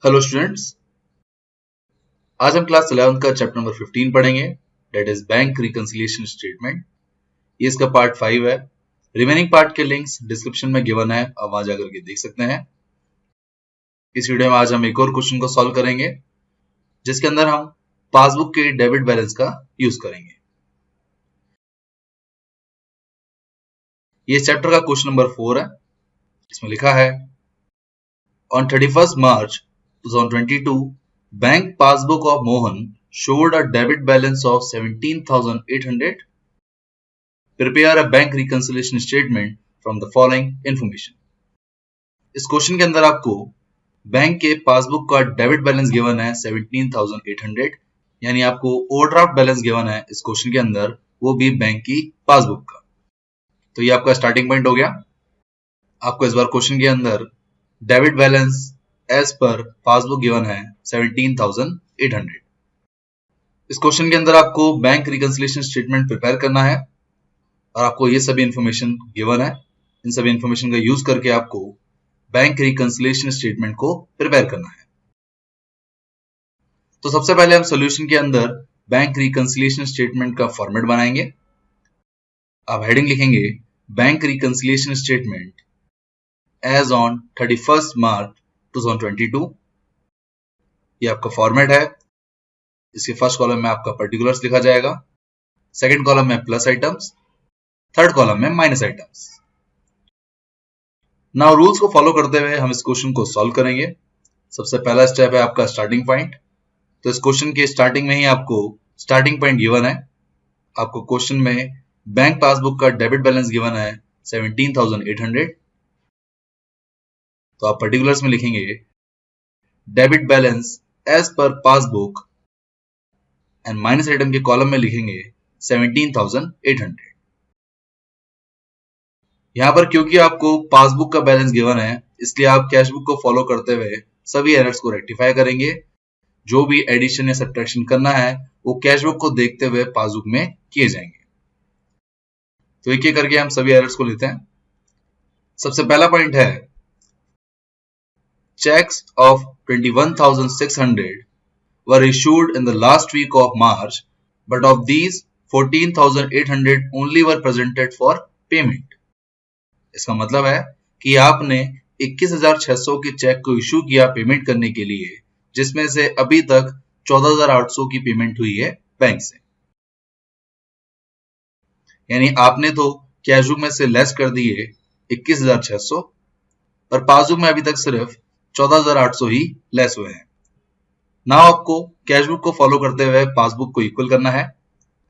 Hello students, आज हम class 11 का चैप्टर नंबर 15 पढ़ेंगे, that is bank reconciliation statement. ये इसका पार्ट 5 है। रिमेनिंग पार्ट के लिंक्स डिस्क्रिप्शन में गिवन है, आप वहां जाकर के देख सकते हैं। इस वीडियो में आज हम एक और क्वेश्चन को सॉल्व करेंगे, जिसके अंदर हम पासबुक के डेबिट बैलेंस का यूज करेंगे। ये चैप्टर का क्वेश्चन नंबर 4 है। इसमें लिखा है, on 31st March 2022 bank passbook of Mohan showed a debit balance of 17,800. Prepare a bank reconciliation statement from the following information. इस क्वेश्चन के अंदर आपको बैंक के पासबुक का डेबिट बैलेंस गिवन है 17,800, यानी आपको ओवरड्राफ्ट बैलेंस गिवन है इस क्वेश्चन के अंदर, वो भी बैंक की पासबुक का। तो ये आपका स्टार्टिंग पॉइंट हो गया। आपको इस बार क्वेश्चन के अंदर debit balance as per passbook given है 17,800। इस क्वेश्चन के अंदर आपको बैंक रिकंसिलिएशन स्टेटमेंट प्रिपेयर करना है और आपको ये सभी इंफॉर्मेशन गिवन है। इन सभी इंफॉर्मेशन का यूज करके आपको बैंक रिकंसिलिएशन स्टेटमेंट को प्रिपेयर करना है। तो सबसे पहले हम सॉल्यूशन के अंदर बैंक रिकंसिलिएशन स्टेटमेंट का फॉर्मेट बनाएंगे। आप हेडिंग लिखेंगे bank reconciliation statement as on 31st March 2022। ये आपका फॉर्मेट है। इसके फर्स्ट कॉलम में आपका पर्टिकुलर्स लिखा जाएगा, सेकंड कॉलम में प्लस आइटम्स, थर्ड कॉलम में माइनस आइटम्स। नाउ रूल्स को फॉलो करते हुए हम इस क्वेश्चन को सॉल्व करेंगे। सबसे पहला स्टेप है आपका स्टार्टिंग पॉइंट। तो इस क्वेश्चन के स्टार्टिंग में ही आपको स्टार्टिंग पॉइंट गिवन है। आपको क्वेश्चन में बैंक पासबुक का डेबिट बैलेंस गिवन है 17,800। तो आप पर्टिकुलर्स में लिखेंगे debit balance as per passbook and minus item के कॉलम में लिखेंगे 17,800। यहां पर क्योंकि आपको पासबुक का बैलेंस गिवन है, इसलिए आप कैशबुक को फॉलो करते हुए सभी एरर्स को रेक्टिफाई करेंगे। जो भी एडिशन या सब्ट्रैक्शन करना है वो कैशबुक को देखते हुए पासबुक में किए जाएंगे। तो एक एक करके हम सभी एरर्स को लेते हैं। सबसे पहला पॉइंट है, checks of 21,600 were issued in the last week of March, but of these 14,800 only were presented for payment. इसका मतलब है कि आपने 21,600 के चेक को इशू किया पेमेंट करने के लिए, जिसमें से अभी तक 14,800 की पेमेंट हुई है बैंक से। यानी आपने तो कैशबुक में से लेस कर दिए 21,600, पर पासबुक में अभी तक सिर्फ 14,800 ही लेस हुए हैं। नाउ आपको कैशबुक को फॉलो करते हुए पासबुक को इक्वल करना है।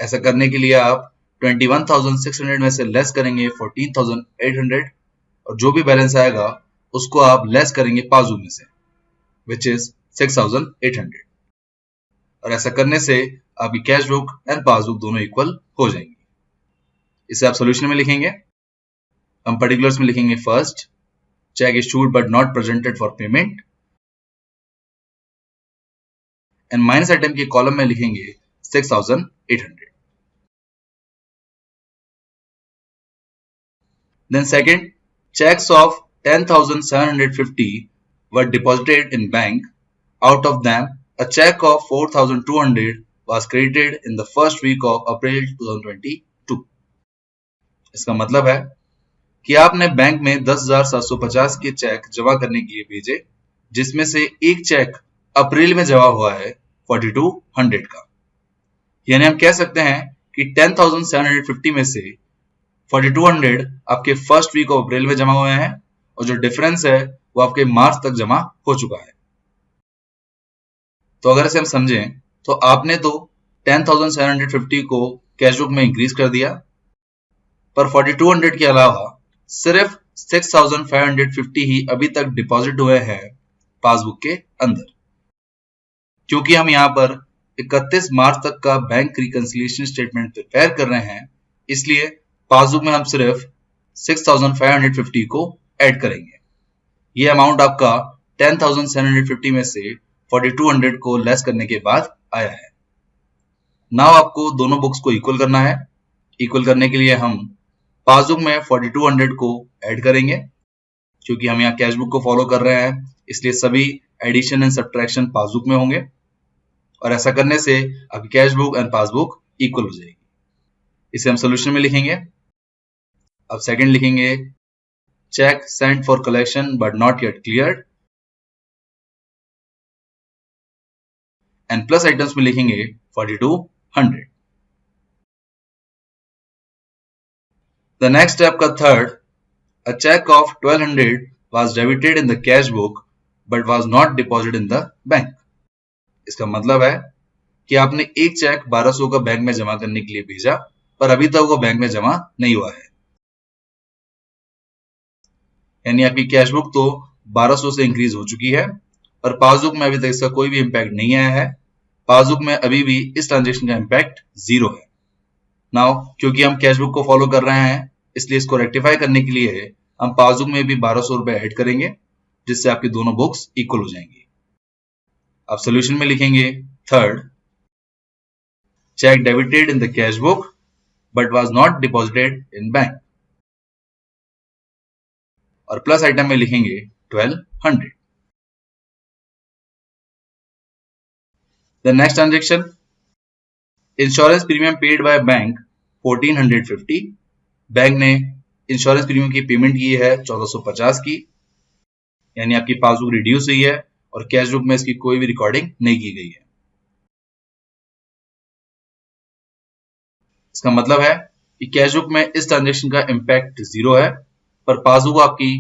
ऐसा करने के लिए आप 21,600 में से लेस करेंगे 14,800 और जो भी बैलेंस आएगा उसको आप लेस करेंगे पासबुक में से, विच इज 6,800। और ऐसा करने से आपकी कैशबुक एंड पासबुक दोनों इक्वल हो जाएंगे। इसे आप सॉल्यूशन में लिखेंगे। हम पर्टिकुलर्स में लिखेंगे first, check issued but not presented for payment, and minus item के कॉलम में लिखेंगे 6,800। Then second, checks of 10,750 were deposited in bank. Out of them, a check of 4,200 was credited in the first week of April 2022. इसका मतलब है कि आपने bank में 10,750 के चेक जमा करने के लिए भेजे, जिसमें से एक चेक अप्रैल में जमा हुआ है 4,200 का। यानी हम कह सकते हैं कि 10,750 में से 4,200 आपके फर्स्ट वीक ऑफ अप्रैल में जमा हुए हैं और जो डिफरेंस है वो आपके मार्च तक जमा हो चुका है। तो अगर इसे हम समझें तो आपने तो 10,750 को कैशबुक में इंक्रीज कर दिया, पर 4,200 के अलावा सिर्फ 6,550 ही अभी तक डिपॉजिट हुए हैं पासबुक के अंदर। क्योंकि हम यहाँ पर 31 मार्च तक का बैंक रिकंसिलिएशन स्टेटमेंट प्रिपेयर कर रहे हैं, इसलिए पासबुक में हम सिर्फ 6,550 को ऐड करेंगे। ये अमाउंट आपका 10,750 में से 4,200 को लेस करने के बाद आया है। नाउ आपको दोनों बुक्स को इक्वल करना है। इक्वल करने के लिए हम पासबुक में 4,200 को ऐड करेंगे। क्योंकि हम यहाँ कैशबुक को फॉलो कर रहे हैं, इसलिए सभी एडिशन एंड सब्ट्रैक्शन पासबुक में होंगे और ऐसा करने से आपकी cash book and passbook equal हो जाएगी। इसे हम सोल्यूशन में लिखेंगे। अब सेकंड लिखेंगे cheque sent for collection but not yet cleared and plus items में लिखेंगे 4200। द नेक्स्ट स्टेप का third, a check of 1200 was debited in the cash book but was not deposited in the bank। इसका मतलब है कि आपने एक check 1200 का बैंक में जमा करने के लिए भेजा पर अभी तक वो बैंक में जमा नहीं हुआ है। यानी आपकी कैश बुक तो 1200 से इंक्रीज हो चुकी है और पासबुक में अभी तक इसका कोई भी इंपैक्ट नहीं आया है। पासबुक में अभी भी इस ट्रांजेक्शन का इंपैक्ट 0 है। नाउ क्योंकि हम कैश बुक को फॉलो कर रहे हैं इसलिए इसको रेक्टिफाई करने के लिए हम पासबुक में भी 1200 रुपए ऐड करेंगे जिससे आपकी दोनों बुक्स इक्वल हो जाएंगी। अब सोल्यूशन में लिखेंगे third, cheque debited in the cash book but was not deposited in bank और प्लस आइटम में लिखेंगे 1200। The next transaction, insurance premium paid by bank 1450। Bank ने इंश्योरेंस प्रीमियम की पेमेंट की है 1450 की, यानी आपकी पासबुक रिड्यूस हुई है और कैश बुक में इसकी कोई भी रिकॉर्डिंग नहीं की गई है। इसका मतलब है कि कैश बुक में इस ट्रांजेक्शन का इंपैक्ट 0 है पर पासबुक आपकी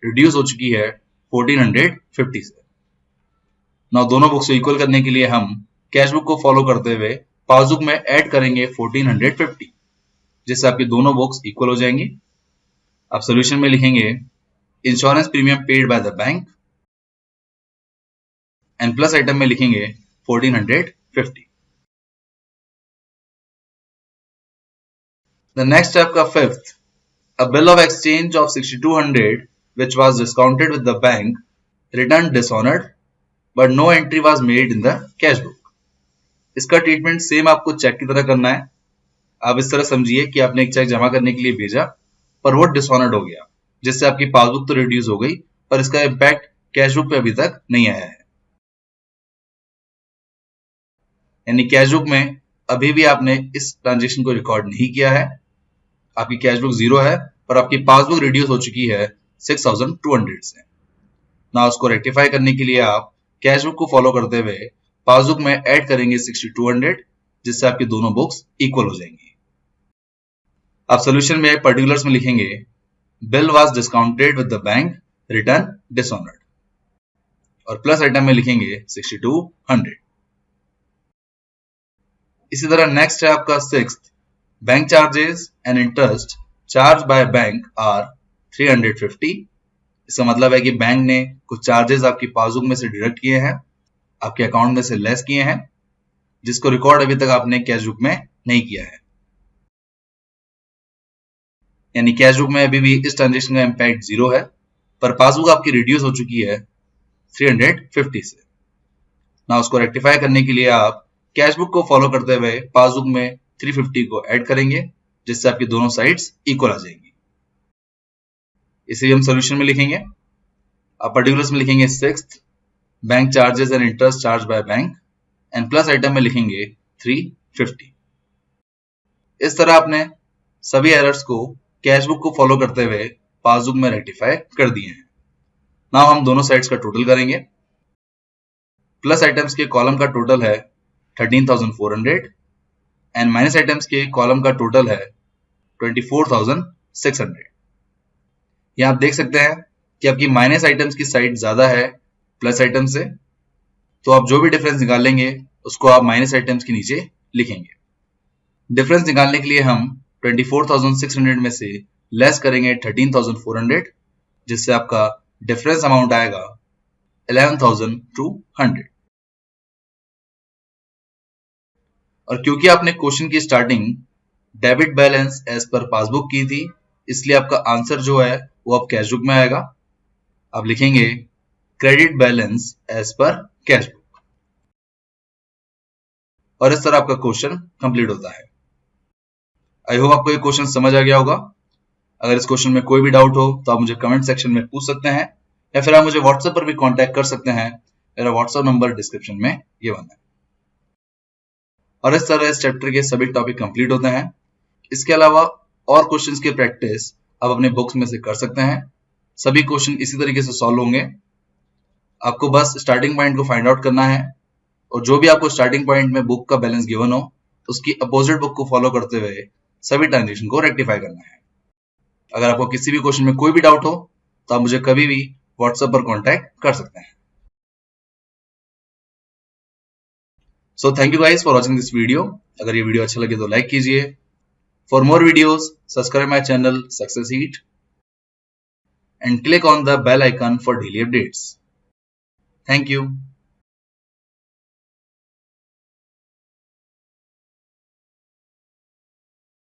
रिड्यूस हो चुकी है 1450 से। नाउ दोनों बुक्स को इक्वल करने के लिए हम कैश बुक को फॉलो करते हुए पासबुक में ऐड करेंगे 1450 जिससे आपकी दोनों बुक्स इक्वल हो जाएंगी। अब सोल्यूशन में लिखेंगे insurance premium paid by the bank and plus item में लिखेंगे 1450। द नेक्स्ट स्टेप का fifth, a bill of exchange of 6200 which was discounted with the bank returned dishonored but no entry was made in the cash book। इसका treatment same आपको check की तरह करना है। आप इस तरह समझिए कि आपने एक चेक जमा करने के लिए भेजा पर वो डिसऑनर्ड हो गया जिससे आपकी पासबुक तो रिड्यूस हो गई पर इसका इंपैक्ट कैश बुक पे अभी तक नहीं आया है। यानी कैश बुक में अभी भी आपने इस ट्रांजेक्शन को रिकॉर्ड नहीं किया है। आपकी कैश बुक 0 है पर आपकी पासबुक रिड्यूस हो चुकी है 6200 से। ना उसको रेक्टिफाई करने के लिए आप कैश बुक को फॉलो करते हुए पासबुक में ऐड करेंगे 6200 जिससे आपकी दोनों बुक्स इक्वल हो जाएंगी। आप सोल्यूशन में पर्टिकुलर्स में लिखेंगे bill was discounted with the bank return dishonoured और प्लस आइटम में लिखेंगे 6200। इसी तरह नेक्स्ट है आपका sixth, bank charges and interest charge by bank are 350। इसका मतलब है कि बैंक ने कुछ चार्जेस आपकी पासबुक में से डिडक्ट किए हैं, आपके अकाउंट में से लेस किए हैं जिसको रिकॉर्ड अभी तक आपने कैश बुक में नहीं किया है। यानी कैश बुक में अभी भी इस ट्रांजेक्शन का इंपैक्ट 0 है पर पासबुक आपकी रिड्यूस हो चुकी है 350 से। ना उसको रेक्टिफाई करने के लिए आप कैश बुक को फॉलो करते हुए पासबुक में 350 को ऐड करेंगे जिससे आपकी दोनों साइड्स इक्वल आ जाएंगी। इसे हम सोल्यूशन में लिखेंगे। आप पर्टिकुलर्स में लिखेंगे sixth, bank charges and interest charge by bank and plus item में लिखेंगे 350। इस तरह आपने सभी एरर्स को कैश बुक को फॉलो करते हुए पासबुक में रेक्टिफाई कर दिए हैं। नाउ हम दोनों साइड्स का टोटल करेंगे। प्लस आइटम्स के कॉलम का टोटल है 13,400 एंड माइनस आइटम्स के कॉलम का टोटल है 24,600। यहां आप देख सकते हैं कि आपकी माइनस आइटम्स की साइड ज्यादा है प्लस आइटम से, तो आप जो भी डिफरेंस निकालेंगे उसको आप माइनस आइटम्स के नीचे लिखेंगे। डिफरेंस निकालने के लिए हम 24,600 में से लेस करेंगे 13,400 जिससे आपका डिफरेंस अमाउंट आएगा 11,200। और क्योंकि आपने क्वेश्चन की starting debit balance as per passbook की थी इसलिए आपका आंसर जो है वो अब कैश बुक में आएगा। आप लिखेंगे credit balance as per cash book और इस तरह आपका क्वेश्चन कंप्लीट होता है। आई होप आपको ये क्वेश्चन समझ आ गया होगा। अगर इस क्वेश्चन में कोई भी डाउट हो तो आप मुझे कमेंट सेक्शन में पूछ सकते हैं या फिर आप मुझे व्हाट्सएप पर भी कांटेक्ट कर सकते हैं मेरा व्हाट्सएप नंबर डिस्क्रिप्शन में गिवन है। और इस तरह इस चैप्टर के सभी टॉपिक कंप्लीट होते हैं। इसके अलावा और क्वेश्चंस की प्रैक्टिस आप अपने बुक्स में से कर सकते हैं। सभी क्वेश्चन इसी तरीके से सॉल्व होंगे। आपको बस स्टार्टिंग पॉइंट को फाइंड आउट करना है और जो भी आपको स्टार्टिंग पॉइंट में बुक का बैलेंस गिवन हो उसकी अपोजिट बुक को फॉलो करते हुए सभी ट्रांजेक्शन को रेक्टिफाई करना है। अगर आपको किसी भी क्वेश्चन में कोई भी डाउट हो तो आप मुझे कभी भी व्हाट्सएप पर कॉन्टैक्ट कर सकते हैं। So thank you guys for watching this video. अगर ये वीडियो अच्छा लगे तो लाइक कीजिए। For more videos subscribe my channel success heat and click on the bell icon for daily updates. Thank you.